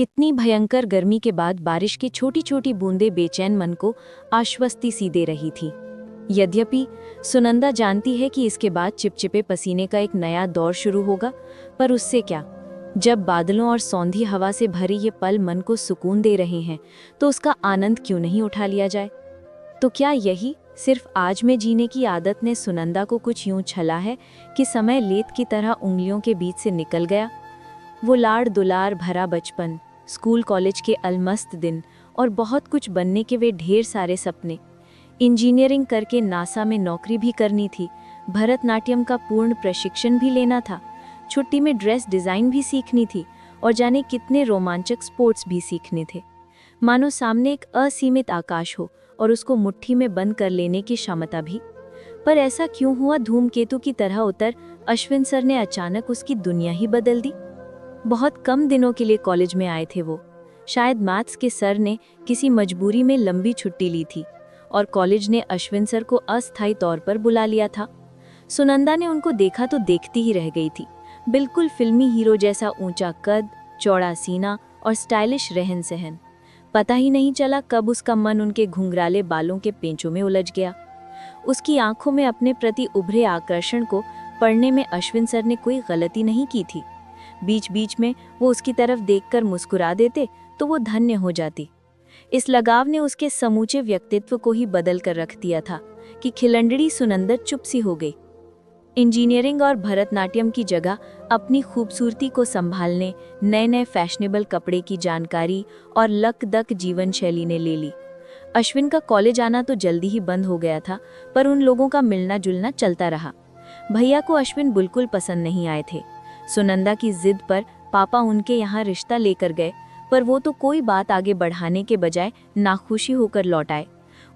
इतनी भयंकर गर्मी के बाद बारिश की छोटी छोटी बूंदें बेचैन मन को आश्वस्ति सी दे रही थी। यद्यपि सुनंदा जानती है कि इसके बाद चिपचिपे पसीने का एक नया दौर शुरू होगा, पर उससे क्या। जब बादलों और सौंधी हवा से भरी ये पल मन को सुकून दे रहे हैं, तो उसका आनंद क्यों नहीं उठा लिया जाए। तो क्या यही सिर्फ आज में जीने की आदत ने सुनंदा को कुछ यूं छला है कि समय लेत की तरह उंगलियों के बीच से निकल गया। वो लाड़ दुलार भरा बचपन, स्कूल कॉलेज के अलमस्त दिन और बहुत कुछ बनने के वे ढेर सारे सपने। इंजीनियरिंग करके नासा में नौकरी भी करनी थी, भरतनाट्यम का पूर्ण प्रशिक्षण भी लेना था, छुट्टी में ड्रेस डिज़ाइन भी सीखनी थी और जाने कितने रोमांचक स्पोर्ट्स भी सीखने थे। मानो सामने एक असीमित आकाश हो और उसको मुट्ठी में बंद कर लेने की क्षमता भी। पर ऐसा क्यों हुआ धूमकेतु की तरह उतर अश्विन सर ने अचानक उसकी दुनिया ही बदल दी। बहुत कम दिनों के लिए कॉलेज में आए थे वो। शायद मैथ्स के सर ने किसी मजबूरी में लंबी छुट्टी ली थी और कॉलेज ने अश्विन सर को अस्थायी तौर पर बुला लिया था। सुनंदा ने उनको देखा तो देखती ही रह गई थी। बिल्कुल फिल्मी हीरो जैसा ऊंचा कद, चौड़ा सीना और स्टाइलिश रहन सहन। पता ही नहीं चला कब उसका मन उनके घुंघराले बालों के पेंचों में उलझ गया। उसकी आंखों में अपने प्रति उभरे आकर्षण को पढ़ने में अश्विन सर ने कोई गलती नहीं की थी। बीच बीच में वो उसकी तरफ देखकर मुस्कुरा देते तो वो धन्य हो जाती। इस लगाव ने उसके समूचे व्यक्तित्व को ही बदल कर रख दिया था कि खिलंडड़ी सुनंदा चुप सी हो गई। इंजीनियरिंग और भरतनाट्यम की जगह अपनी खूबसूरती को संभालने, नए नए फैशनेबल कपड़े की जानकारी और लकदक जीवन शैली ने ले ली। अश्विन का कॉलेज आना तो जल्दी ही बंद हो गया था, पर उन लोगों का मिलना जुलना चलता रहा। भैया को अश्विन बिल्कुल पसंद नहीं आए थे। सुनंदा की जिद पर पापा उनके यहाँ रिश्ता लेकर गए, पर वो तो कोई बात आगे बढ़ाने के बजाय नाखुशी होकर लौट आए।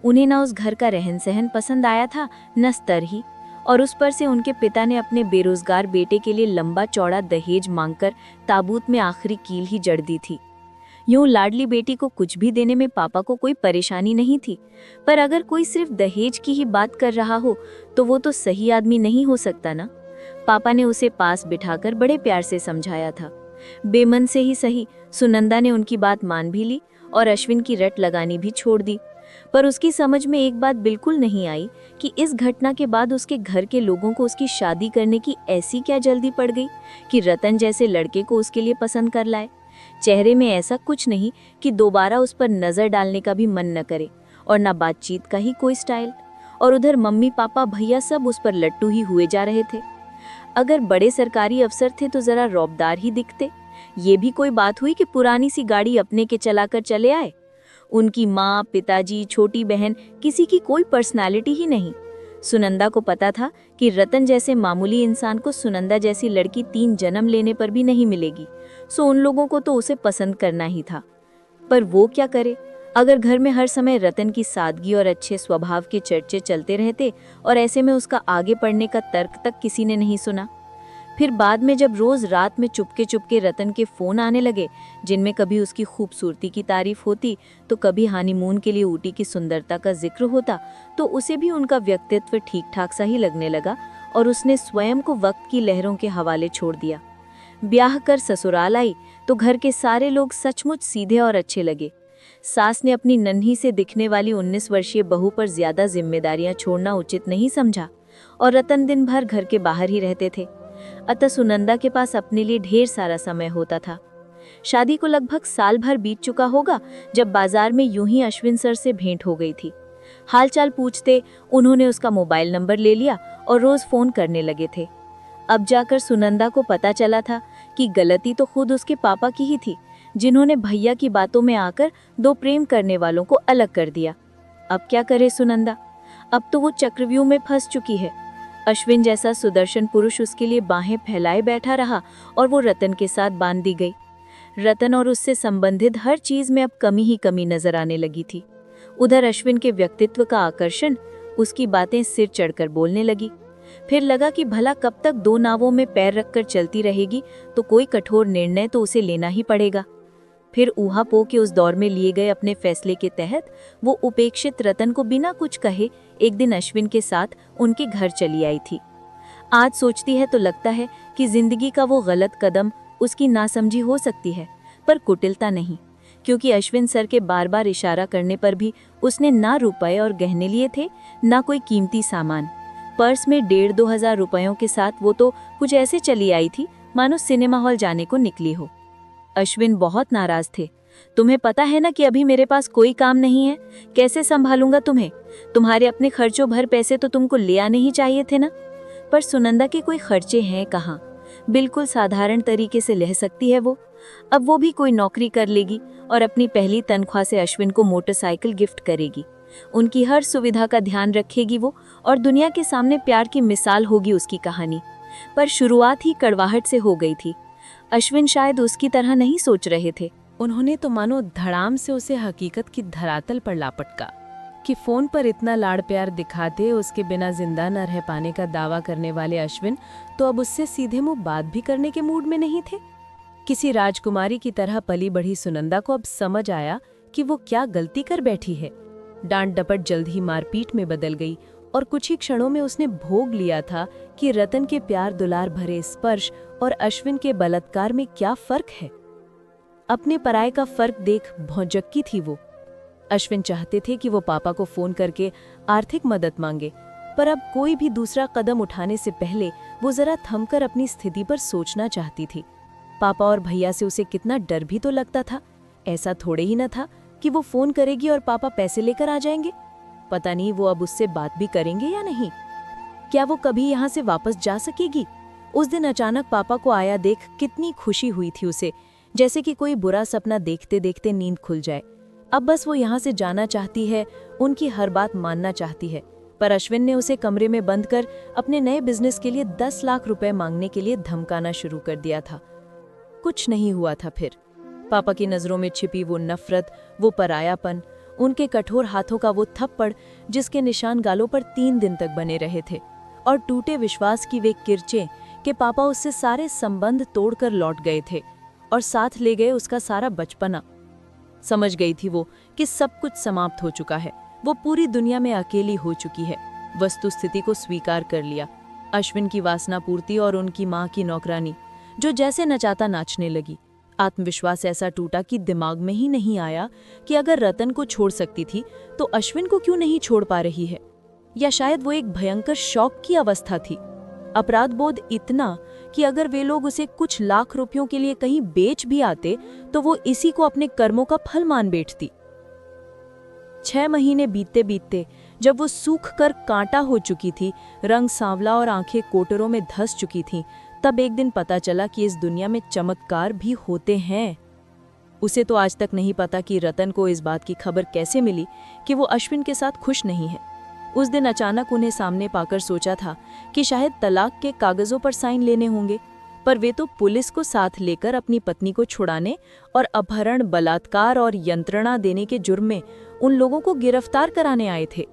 उन्हें ना उस घर का रहन सहन पसंद आया था, न स्तर ही, और उस पर से उनके पिता ने अपने बेरोजगार बेटे के लिए लंबा चौड़ा दहेज मांगकर ताबूत में आखिरी कील ही जड़ दी थी। यूं लाडली बेटी को कुछ भी देने में पापा को कोई परेशानी नहीं थी, पर अगर कोई सिर्फ दहेज की ही बात कर रहा हो तो वो तो सही आदमी नहीं हो सकता ना। पापा ने उसे पास बिठाकर बड़े प्यार से समझाया था। बेमन से ही सही, सुनंदा ने उनकी बात मान भी ली और अश्विन की रट लगानी भी छोड़ दी। पर उसकी समझ में एक बात बिल्कुल नहीं आई कि इस घटना के बाद उसके घर के लोगों को उसकी शादी करने की ऐसी क्या जल्दी पड़ गई कि रतन जैसे लड़के को उसके लिए पसंद कर लाए। चेहरे में ऐसा कुछ नहीं कि दोबारा उस पर नजर डालने का भी मन न करे, और न बातचीत का ही कोई स्टाइल। और उधर मम्मी पापा भैया सब उस पर लट्टू ही हुए जा रहे थे। अगर बड़े सरकारी अफसर थे तो जरा रौबदार ही दिखते। ये भी कोई बात हुई कि पुरानी सी गाड़ी अपने के चलाकर चले आए। उनकी माँ, पिताजी, छोटी बहन, किसी की कोई पर्सनालिटी ही नहीं। सुनंदा को पता था कि रतन जैसे मामूली इंसान को सुनंदा जैसी लड़की 3 जन्म लेने पर भी नहीं मिलेगी, सो उन लोगों को तो उसे पसंद करना ही था। पर वो क्या करे, अगर घर में हर समय रतन की सादगी और अच्छे स्वभाव के चर्चे चलते रहते और ऐसे में उसका आगे बढ़ने का तर्क तक किसी ने नहीं सुना। फिर बाद में जब रोज रात में चुपके चुपके रतन के फोन आने लगे, जिनमें कभी उसकी खूबसूरती की तारीफ होती तो कभी हनीमून के लिए ऊटी की सुंदरता का जिक्र होता, तो उसे भी उनका व्यक्तित्व ठीक ठाक सा ही लगने लगा और उसने स्वयं को वक्त की लहरों के हवाले छोड़ दिया। ब्याह कर ससुराल आई तो घर के सारे लोग सचमुच सीधे और अच्छे लगे। सास ने अपनी नन्ही से दिखने वाली 19 वर्षीय बहू पर ज्यादा जिम्मेदारियां छोड़ना उचित नहीं समझा और रतन दिन भर घर के बाहर ही रहते थे। अतः सुनंदा के पास अपने लिए ढेर सारा समय होता था। शादी को लगभग साल भर बीत चुका होगा जब बाजार में यूं ही अश्विन सर से भेंट हो गई थी। हालचाल पूछते उन्होंने उसका मोबाइल नंबर ले लिया और रोज फोन करने लगे थे। अब जाकर सुनंदा को पता चला था कि गलती तो खुद उसके पापा की ही थी, जिन्होंने भैया की बातों में आकर 2 प्रेम करने वालों को अलग कर दिया। अब क्या करे सुनंदा, अब तो वो चक्रव्यूह में फंस चुकी है। अश्विन जैसा सुदर्शन पुरुष उसके लिए बाहें फैलाए बैठा रहा और वो रतन के साथ बांध दी गई। रतन और उससे संबंधित हर चीज में अब कमी ही कमी नजर आने लगी थी। उधर अश्विन के व्यक्तित्व का आकर्षण, उसकी बातें सिर चढ़कर बोलने लगी। फिर लगा कि भला कब तक 2 नावों में पैर रखकर चलती रहेगी, तो कोई कठोर निर्णय तो उसे लेना ही पड़ेगा। फिर ऊहापोह के उस दौर में लिए गए अपने फैसले के तहत वो उपेक्षित रतन को बिना कुछ कहे एक दिन अश्विन के साथ उनके घर चली आई थी। आज सोचती है तो लगता है कि जिंदगी का वो गलत कदम उसकी नासमझी हो सकती है, पर कुटिलता नहीं, क्योंकि अश्विन सर के बार बार इशारा करने पर भी उसने ना रुपए और गहने लिए थे, ना कोई कीमती सामान। पर्स में 1,500-2,000 रुपयों के साथ वो तो कुछ ऐसे चली आई थी मानो सिनेमा हॉल जाने को निकली हो। अश्विन बहुत नाराज थे। तुम्हें पता है ना कि अभी मेरे पास कोई काम नहीं है, कैसे संभालूंगा तुम्हें? तुम्हारे अपने खर्चों भर पैसे तो तुमको ले आने ही चाहिए थे ना। पर सुनंदा के कोई खर्चे हैं कहाँ? बिल्कुल साधारण तरीके से रह सकती है वो। अब वो भी कोई नौकरी कर लेगी और अपनी पहली तनख्वाह से अश्विन को मोटरसाइकिल गिफ्ट करेगी। उनकी हर सुविधा का ध्यान रखेगी वो, और दुनिया के सामने प्यार की मिसाल होगी उसकी कहानी। पर शुरुआत ही कड़वाहट से हो गई थी। अश्विन शायद उसकी तरह नहीं सोच रहे थे। उन्होंने तो मानो धड़ाम से उसे हकीकत की धरातल पर लापटका कि फोन पर इतना लाड़ प्यार दिखाते उसके बिना जिंदा न रह पाने का दावा करने वाले अश्विन तो अब उससे सीधे मुंह बात भी करने के मूड में नहीं थे। किसी राजकुमारी की तरह पली बढ़ी सुनंदा को अब समझ आया कि वो क्या गलती कर बैठी है। डांट डपट जल्द ही मारपीट में बदल गई और कुछ ही क्षणों में उसने भोग लिया था कि रतन के प्यार दुलार भरे स्पर्श और अश्विन के बलात्कार में क्या फर्क है। अपने पराये का फर्क देख भौंचक्की थी वो। अश्विन चाहते थे कि वो पापा को फोन करके आर्थिक मदद मांगे, पर अब कोई भी दूसरा कदम उठाने से पहले वो जरा थमकर अपनी स्थिति पर सोचना चाहती थी। पापा और भैया से उसे कितना डर भी तो लगता था। ऐसा थोड़े ही न था कि वो फोन करेगी और पापा पैसे लेकर आ जाएंगे। पता नहीं वो अब उससे बात भी करेंगे या नहीं। क्या वो कभी यहाँ से वापस जा सकेगी? उस दिन अचानक पापा को आया देख कितनी खुशी हुई थी उसे, जैसे कि कोई बुरा सपना देखते देखते नींद खुल जाए। अब बस वो यहाँ से जाना चाहती है, उनकी हर बात मानना चाहती है। पर अश्विन ने उसे कमरे में बंद कर अपने नए बिजनेस के लिए 10 लाख रुपए मांगने के लिए धमकाना शुरू कर दिया था। कुछ नहीं हुआ था फिर। पापा की नजरों में छिपी वो नफरत, वो परायापन, उनके कठोर हाथों का वो थप्पड़ जिसके निशान गालों पर 3 दिन तक बने रहे थे, और टूटे विश्वास की वे किरचें कि पापा उससे सारे संबंध तोड़कर लौट गए थे और साथ ले गए उसका सारा बचपना। समझ गई थी वो कि सब कुछ समाप्त हो चुका है। वो पूरी दुनिया में अकेली हो चुकी है। वस्तुस्थिति को स्वीकार कर लिया। अश्विन की वासना पूर्ति और उनकी माँ की नौकरानी, जो जैसे नचाता नाचने लगी। आत्मविश्वास ऐसा टूटा कि दिमाग में ही नहीं आया कि अगर रतन को छोड़ सकती थी तो अश्विन को क्यों नहीं छोड़ पा रही है। या शायद वो एक भयंकर शौक की अवस्था थी। अपराध बोध इतना कि अगर वे लोग उसे कुछ लाख रुपयों के लिए कहीं बेच भी आते तो वो इसी को अपने कर्मों का फल मान बैठती। 6 महीने बीतते बीतते जब वो सूख कर कांटा हो चुकी थी, रंग सांवला और आंखें कोटरों में धंस चुकी थीं, तब एक दिन पता चला कि इस दुनिया में चमत्कार भी होते हैं। उसे तो आज तक नहीं पता कि रतन को इस बात की खबर कैसे मिली कि वो अश्विन के साथ खुश नहीं है। उस दिन अचानक उन्हें सामने पाकर सोचा था कि शायद तलाक के कागजों पर साइन लेने होंगे, पर वे तो पुलिस को साथ लेकर अपनी पत्नी को छुड़ाने और अपहरण, बलात्कार और यंत्रणा देने के जुर्म में उन लोगों को गिरफ्तार कराने आए थे।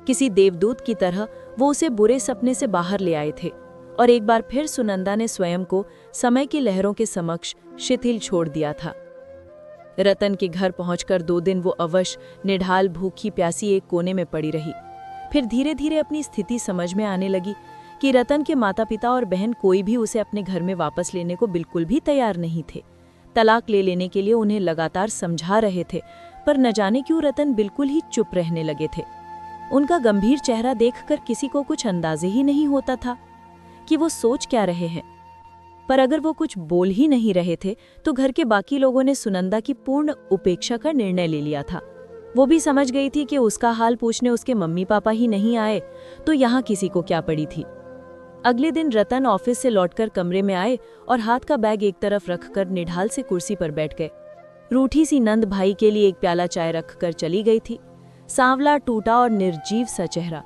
किसी देवदूत की तरह वो उसे बुरे सपने से बाहर ले आए थे, और एक बार फिर सुनंदा ने स्वयं को समय की लहरों के समक्ष शिथिल छोड़ दिया था। रतन के घर पहुंचकर 2 दिन वो अवश, निढाल, भूखी प्यासी एक कोने में पड़ी रही। फिर धीरे धीरे अपनी स्थिति समझ में आने लगी कि रतन के माता पिता और बहन कोई भी उसे अपने घर में वापस लेने को बिल्कुल भी तैयार नहीं थे। तलाक ले लेने के लिए उन्हें लगातार समझा रहे थे, पर न जाने क्यों रतन बिल्कुल ही चुप रहने लगे थे। उनका गंभीर चेहरा देखकर किसी को कुछ अंदाजे ही नहीं होता था कि वो सोच क्या रहे हैं। पर अगर वो कुछ बोल ही नहीं रहे थे तो घर के बाकी लोगों ने सुनंदा की पूर्ण उपेक्षा का निर्णय ले लिया था। वो भी समझ गई थी कि उसका हाल पूछने उसके मम्मी पापा ही नहीं आए तो यहाँ किसी को क्या पड़ी थी। अगले दिन रतन ऑफिस से लौटकर कमरे में आए और हाथ का बैग एक तरफ रखकर निढाल से कुर्सी पर बैठ गए। रूठी सी नंद भाई के लिए एक प्याला चाय रखकर चली गई थी। सांवला, टूटा और निर्जीव सा चेहरा।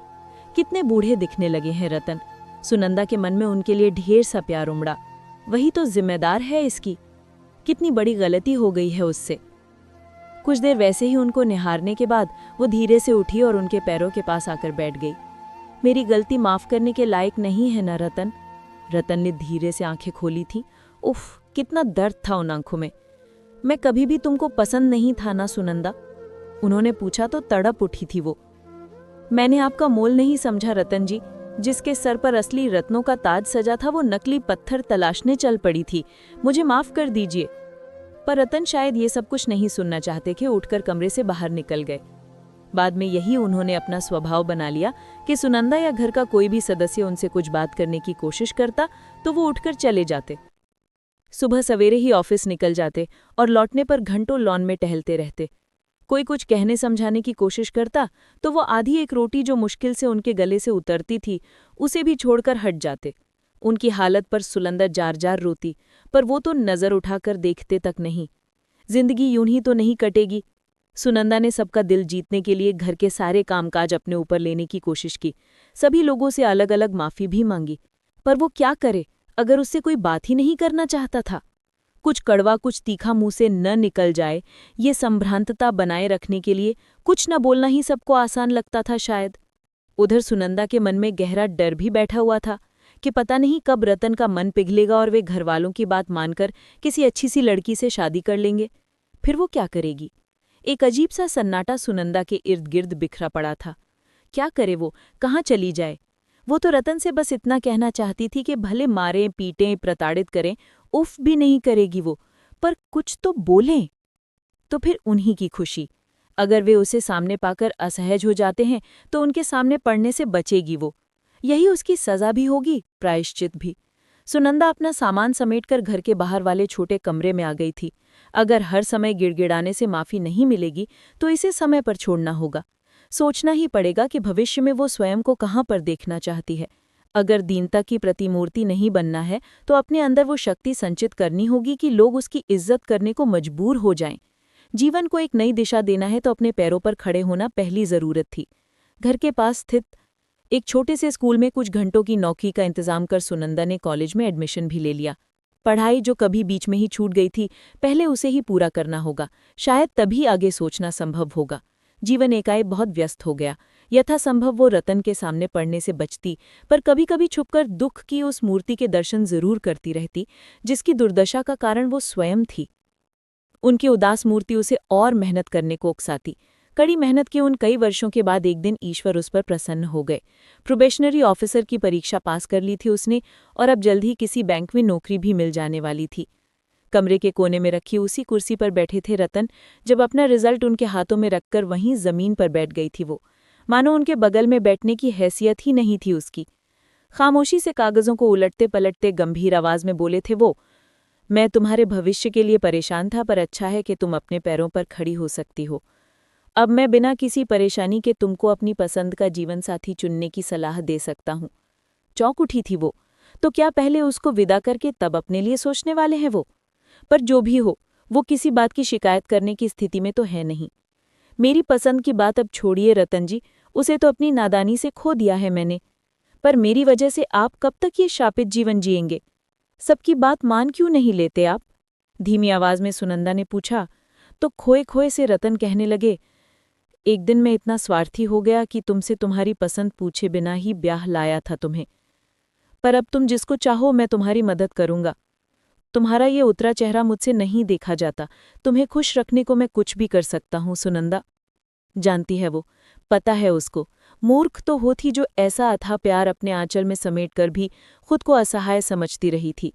कितने बूढ़े दिखने लगे हैं रतन। सुनंदा के मन में उनके लिए ढेर सा प्यार उमड़ा। वही तो जिम्मेदार है इसकी। कितनी बड़ी गलती हो गई है उससे। कुछ देर वैसे ही उनको निहारने के बाद वो धीरे से उठी और उनके पैरों के पास आकर बैठ गई। मेरी गलती माफ करने के लायक नहीं है ना रतन? रतन ने धीरे से आंखें खोली थीं। उफ, कितना दर्द था उन आंखों में। मैं कभी भी तुमको पसंद नहीं था ना सुनंदा? उन्होंने पूछा तो तड़प उठी थी वो। मैंने आपका मोल नहीं समझा रतन जी। जिसके सर पर असली रत्नों का ताज सजा था वो नकली पत्थर तलाशने चल पड़ी थी। मुझे माफ कर दीजिए। पर रतन शायद ये सब कुछ नहीं सुनना चाहते थे, उठकर कमरे से बाहर निकल गए। बाद में यही उन्होंने अपना स्वभाव बना लिया कि सुनंदा या घर का कोई भी सदस्य उनसे कुछ बात करने की कोशिश करता तो वो उठकर चले जाते। सुबह सवेरे ही ऑफिस निकल जाते और लौटने पर घंटों लॉन में टहलते रहते। कोई कुछ कहने समझाने की कोशिश करता तो वो आधी एक रोटी जो मुश्किल से उनके गले से उतरती थी उसे भी छोड़कर हट जाते। उनकी हालत पर सुनंदा जार जार रोती, पर वो तो नजर उठाकर देखते तक नहीं। जिंदगी यूं ही तो नहीं कटेगी। सुनंदा ने सबका दिल जीतने के लिए घर के सारे कामकाज अपने ऊपर लेने की कोशिश की, सभी लोगों से अलग अलग माफी भी मांगी, पर वो क्या करे अगर उससे कोई बात ही नहीं करना चाहता था। कुछ कड़वा कुछ तीखा मुंह से न निकल जाए, ये संभ्रांतता बनाए रखने के लिए कुछ न बोलना ही सबको आसान लगता था शायद। उधर सुनंदा के मन में गहरा डर भी बैठा हुआ था कि पता नहीं कब रतन का मन पिघलेगा और वे घरवालों की बात मानकर किसी अच्छी सी लड़की से शादी कर लेंगे। फिर वो क्या करेगी? एक अजीब सा सन्नाटा सुनंदा के इर्द गिर्द बिखरा पड़ा था। क्या करे वो, कहाँ चली जाए? वो तो रतन से बस इतना कहना चाहती थी कि भले मारें पीटें प्रताड़ित करें, उफ भी नहीं करेगी वो, पर कुछ तो बोलें। तो फिर उन्हीं की खुशी। अगर वे उसे सामने पाकर असहज हो जाते हैं तो उनके सामने पड़ने से बचेगी वो। यही उसकी सजा भी होगी, प्रायश्चित भी। सुनंदा अपना सामान समेटकर घर के बाहर वाले छोटे कमरे में आ गई थी। अगर हर समय गिड़गिड़ाने से माफी नहीं मिलेगी तो इसे समय पर छोड़ना होगा। सोचना ही पड़ेगा कि भविष्य में वो स्वयं को कहाँ पर देखना चाहती है। अगर दीनता की प्रतिमूर्ति नहीं बनना है तो अपने अंदर वो शक्ति संचित करनी होगी कि लोग उसकी इज्जत करने को मजबूर हो जाएं। जीवन को एक नई दिशा देना है तो अपने पैरों पर खड़े होना पहली जरूरत थी। घर के पास स्थित एक छोटे से स्कूल में कुछ घंटों की नौकरी का इंतजाम कर सुनंदा ने कॉलेज में एडमिशन भी ले लिया। पढ़ाई जो कभी बीच में ही छूट गई थी, पहले उसे ही पूरा करना होगा, शायद तभी आगे सोचना संभव होगा। जीवन एकाएक बहुत व्यस्त हो गया। यथासंभव वो रतन के सामने पड़ने से बचती, पर कभी कभी छुपकर दुख की उस मूर्ति के दर्शन जरूर करती रहती जिसकी दुर्दशा का कारण वो स्वयं थी। उनकी उदास मूर्ति उसे और मेहनत करने को उकसाती। कड़ी मेहनत के उन कई वर्षों के बाद एक दिन ईश्वर उस पर प्रसन्न हो गए। प्रोबेशनरी ऑफिसर की परीक्षा पास कर ली थी उसने और अब जल्द ही किसी बैंक में नौकरी भी मिल जाने वाली थी। कमरे के कोने में रखी उसी कुर्सी पर बैठे थे रतन, जब अपना रिजल्ट उनके हाथों में रखकर वहीं जमीन पर बैठ गई थी वो, मानो उनके बगल में बैठने की हैसियत ही नहीं थी उसकी। खामोशी से कागजों को उलटते पलटते गंभीर आवाज में बोले थे वो, मैं तुम्हारे भविष्य के लिए परेशान था, पर अच्छा है कि तुम अपने पैरों पर खड़ी हो सकती हो। अब मैं बिना किसी परेशानी के तुमको अपनी पसंद का जीवन साथी चुनने की सलाह दे सकता हूँ। चौंक उठी थी वो, तो क्या पहले उसको विदा करके तब अपने लिए सोचने वाले हैं वो? पर जो भी हो, वो किसी बात की शिकायत करने की स्थिति में तो है नहीं। मेरी पसंद की बात अब छोड़िए रतन जी, उसे तो अपनी नादानी से खो दिया है मैंने। पर मेरी वजह से आप कब तक ये शापित जीवन जिएंगे? सबकी बात मान क्यों नहीं लेते आप? धीमी आवाज में सुनंदा ने पूछा। तो खोए खोए से रतन कहने लगे, एक दिन मैं इतना स्वार्थी हो गया कि तुमसे तुम्हारी पसंद पूछे बिना ही ब्याह लाया था तुम्हें। पर अब तुम जिसको चाहो मैं तुम्हारी मदद करूंगा। तुम्हारा ये उतरा चेहरा मुझसे नहीं देखा जाता, तुम्हें खुश रखने को मैं कुछ भी कर सकता हूँ सुनंदा। जानती है वो, पता है उसको, मूर्ख तो हो थी जो ऐसा अथाह प्यार अपने आंचल में समेटकर भी खुद को असहाय समझती रही थी।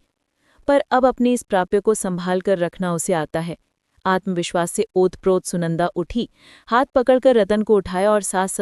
पर अब अपने इस प्राप्य को संभाल कर रखना उसे आता है। आत्मविश्वास से ओतप्रोत सुनंदा उठी, हाथ पकड़कर रतन को उठाया और सास